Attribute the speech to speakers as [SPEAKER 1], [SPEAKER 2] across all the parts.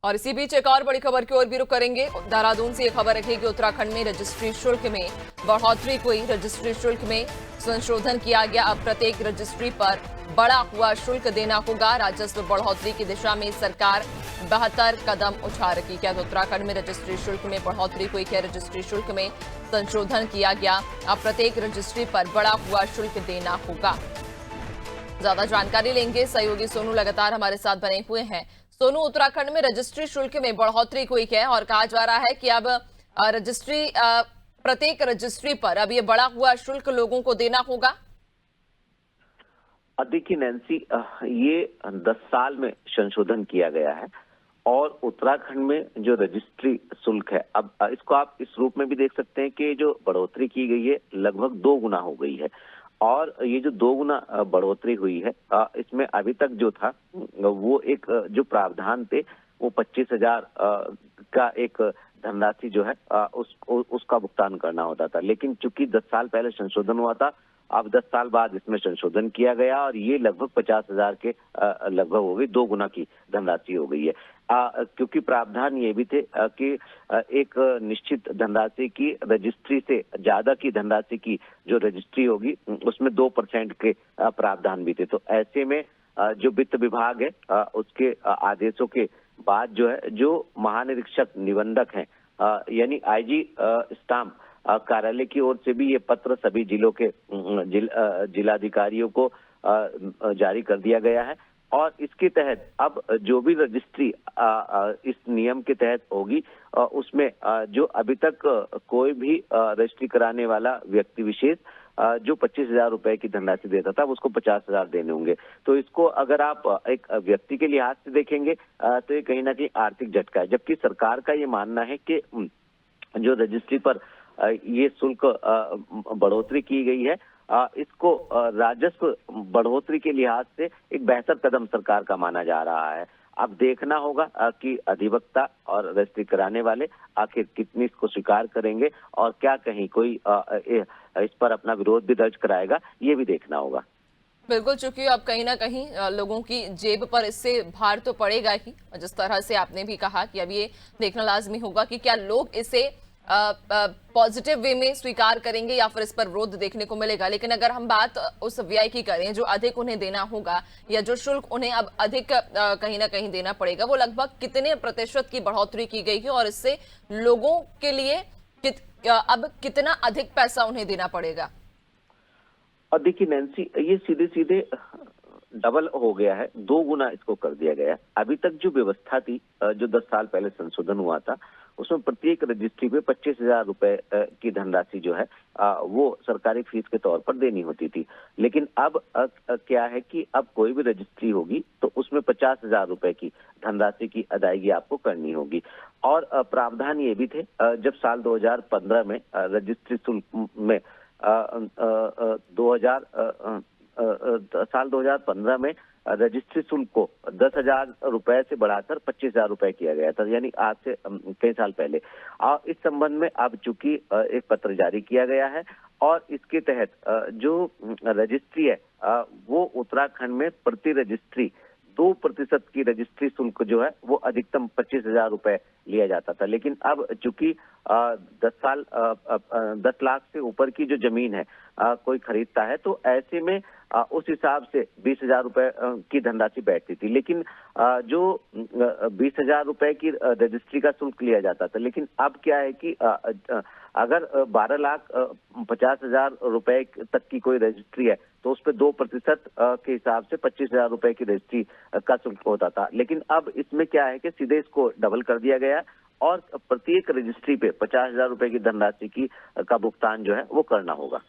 [SPEAKER 1] और इसी बीच एक और बड़ी खबर की ओर भी रुख करेंगे। देहरादून से ये खबर रखी कि उत्तराखंड में रजिस्ट्री शुल्क में बढ़ोतरी हुई। रजिस्ट्री शुल्क में संशोधन किया गया। अब प्रत्येक रजिस्ट्री पर बढ़ा हुआ शुल्क देना होगा। राजस्व बढ़ोतरी की दिशा में सरकार 72 कदम उठा रही है। तो उत्तराखंड में रजिस्ट्री शुल्क में बढ़ोतरी हुई है। रजिस्ट्री शुल्क में संशोधन किया गया। अब प्रत्येक रजिस्ट्री पर बढ़ा हुआ शुल्क देना होगा। ज्यादा जानकारी लेंगे, सहयोगी सोनू लगातार हमारे साथ बने हुए हैं। सोनू, उत्तराखंड में रजिस्ट्री शुल्क में बढ़ोतरी हुई है और कहा जा रहा है कि अब प्रत्येक रजिस्ट्री पर अब ये बढ़ा हुआ शुल्क लोगों को देना होगा।
[SPEAKER 2] देखिए नैन्सी, ये 10 साल में संशोधन किया गया है और उत्तराखंड में जो रजिस्ट्री शुल्क है, अब इसको आप इस रूप में भी देख सकते हैं कि जो बढ़ोतरी की गई है लगभग 2 गुना हो गई है। और ये जो 2 गुना बढ़ोतरी हुई है, इसमें अभी तक जो था वो एक जो प्रावधान थे वो 25,000 का एक धनराशि जो है उसका भुगतान करना होता था। लेकिन चूंकि 10 साल पहले संशोधन हुआ था, अब 10 साल बाद इसमें संशोधन किया गया और ये लगभग 50,000 के लगभग हो गई, 2 गुना की धनराशि हो गई है। क्योंकि प्रावधान ये भी थे कि एक निश्चित धनराशि की रजिस्ट्री से ज्यादा की धनराशि की जो रजिस्ट्री होगी उसमें 2% के प्रावधान भी थे। तो ऐसे में जो वित्त विभाग है उसके आदेशों के बाद जो है, जो महानिरीक्षक निबंधक हैं यानी आईजी स्टाम्प कार्यालय की ओर से भी ये पत्र सभी जिलों के जिलाधिकारियों को जारी कर दिया गया है। और इसके तहत अब जो भी रजिस्ट्री इस नियम के तहत होगी उसमें जो अभी तक कोई भी रजिस्ट्री कराने वाला व्यक्ति विशेष जो 25,000 रुपए की धनराशि देता था उसको 50,000 देने होंगे। तो इसको अगर आप एक व्यक्ति के लिहाज से देखेंगे तो ये कहीं ना कहीं आर्थिक झटका है। जबकि सरकार का ये मानना है कि जो रजिस्ट्री पर ये शुल्क बढ़ोतरी की गई है, इसको राजस्व बढ़ोतरी के लिहाज से एक बेहतर कदम सरकार का माना जा रहा है। अब देखना होगा कि अधिवक्ता और रजिस्ट्री कराने वाले आखिर कितनी इसको स्वीकार करेंगे और क्या कहीं कोई इस पर अपना विरोध भी दर्ज कराएगा, ये भी देखना होगा।
[SPEAKER 1] बिल्कुल, चूंकि अब कहीं ना कहीं लोगों की जेब पर इससे भार तो पड़ेगा ही। जिस तरह से आपने भी कहा कि अब ये देखना लाजमी होगा कि क्या लोग इसे पॉजिटिव वे में स्वीकार करेंगे या फिर इस पर विरोध देखने को मिलेगा। लेकिन अगर हम बात उस व्यय की करें जो अधिक उन्हें देना होगा या जो शुल्क उन्हें अब अधिक कहीं ना कहीं देना पड़ेगा, वो लगभग कितने प्रतिशत की बढ़ोतरी की गई है और इससे लोगों के लिए अब कितना अधिक पैसा उन्हें देना पड़ेगा?
[SPEAKER 2] और देखिए नैन्सी, ये सीधे सीधे डबल हो गया है, 2 गुना इसको कर दिया गया है। अभी तक जो व्यवस्था थी, जो 10 साल पहले संशोधन हुआ था, उसमें प्रत्येक रजिस्ट्री पे 25,000 रुपए की धनराशि जो है वो सरकारी फीस के तौर पर देनी होती थी। लेकिन अब क्या है कि अब कोई भी रजिस्ट्री होगी तो उसमें 50,000 रुपए की धनराशि की अदायगी आपको करनी होगी। और प्रावधान ये भी थे, जब साल 2015 में रजिस्ट्री शुल्क में साल 2015 में रजिस्ट्री शुल्क को 10,000 रुपए से बढ़ाकर 25,000 रुपए किया गया था, यानी आज से कई साल पहले। और इस संबंध में अब चूंकि एक पत्र जारी किया गया है और इसके तहत जो रजिस्ट्री है वो उत्तराखंड में प्रति रजिस्ट्री 2% की रजिस्ट्री शुल्क जो है वो अधिकतम 25,000 रुपए लिया जाता था। लेकिन अब चूंकि 10 लाख से ऊपर की जो जमीन है कोई खरीदता है तो ऐसे में उस हिसाब से 20,000 रुपए की धनराशि बैठती थी। लेकिन जो 20,000 रुपए की रजिस्ट्री का शुल्क लिया जाता था, लेकिन अब क्या है कि अगर 12,50,000 रुपए तक की कोई रजिस्ट्री है तो उस पर 2% के हिसाब से 25,000 रुपए की रजिस्ट्री का शुल्क होता था। लेकिन अब इसमें क्या है कि सीधे इसको डबल कर दिया गया और प्रत्येक रजिस्ट्री पे 50,000 रुपए की धनराशि की का भुगतान जो है वो करना होगा।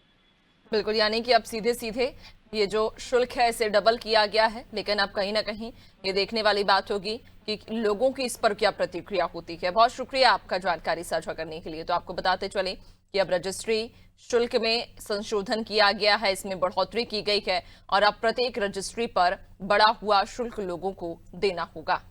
[SPEAKER 1] बिल्कुल, यानी कि अब सीधे सीधे ये जो शुल्क है इसे डबल किया गया है। लेकिन अब कहीं ना कहीं ये देखने वाली बात होगी कि लोगों की इस पर क्या प्रतिक्रिया होती है। बहुत शुक्रिया आपका जानकारी साझा करने के लिए। तो आपको बताते चले कि अब रजिस्ट्री शुल्क में संशोधन किया गया है, इसमें बढ़ोतरी की गई है और अब प्रत्येक रजिस्ट्री पर बढ़ा हुआ शुल्क लोगों को देना होगा।